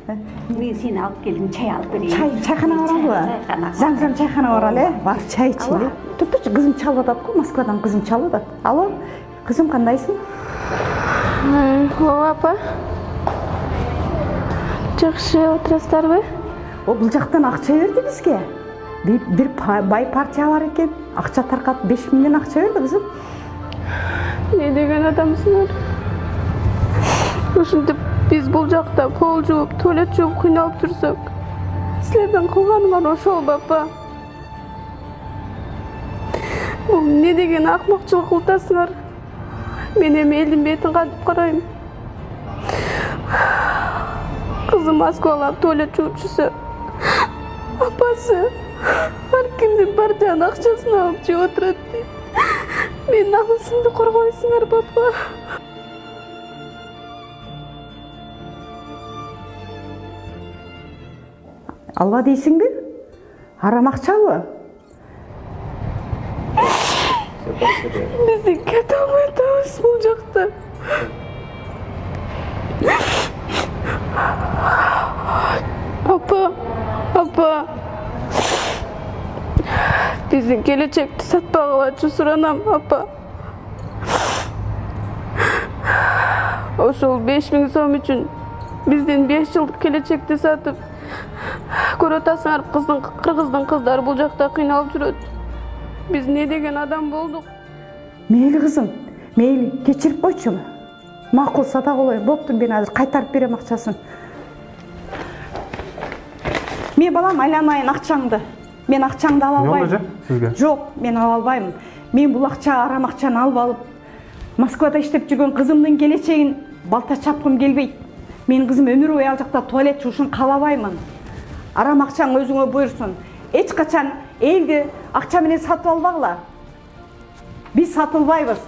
Мен сені алып келдім, чай алып берейін. Чайхана баралы. Заң чайхана баралы, бар чай içelim. Tuttu kızım çalып атат қой, Москвадан kızım çalып атат. Алло, kızım қандайсың? О, апа. Жақсы отырасыздар бе? Бұл жақтан ақша берді бізге. Bir бай партия бар екен. Ақша тарқатып 5 миллион ақша берді kızım. Не деген адамсыңдар? Ушинтип биз бул жакта пол жууп, туалет жууп кыйналып жүрсөк, силердин кылганыңар ошол апа. Бул не деген акмакчылык кылтасыңар? Мен эми элдин бетин кантип карайм? Кызым Москвалап туалет жууп жүрсө, апасы ар кимдин партиянын акчасын алып жеп отурат дейт. Мен намысымды коргойсуңар, папа. Алба дейсің бе? Арам ақшабы? Біздің кете алмайтамыз бұл жақта. Апа. Біздің келечекті сатпағылачы сұранам, апа. Ошол 5000 сом үчүн бизден 5 жылдык келечекти сатып, көрөтасыңар, кыргыздын кыздары бул жакта кыйналып жүрөт. Биз не деген адам болдук? Мейли кызым, мейли, кечирип койчу. Макул сата колой. Бопту, мен азыр кайтарып берем акчасын. Мен балам айланайын акчаңды. Мен акчаңды ала албайм. Не сизге? Жок, мен ала албайм. Мен бул арам акчаны алып алып, Москвада иштеп жүргөн кызымдын келечегин балта чапкым келбейт. Мен кызым өмүр бою ал жакта туалет жуушун каалабаймын. Арам акчаң өзүңө буйрсун. Эч качан элди акча менен сатып албагыла. Биз сатылбайбыз.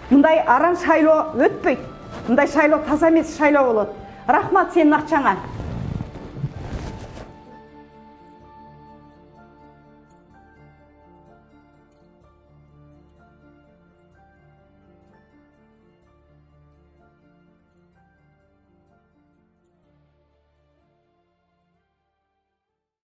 Мындай арам шайлоо өтпөйт. Мындай шайлоо таза эмес шайлоо болот. Рахмат сенин акчаңа.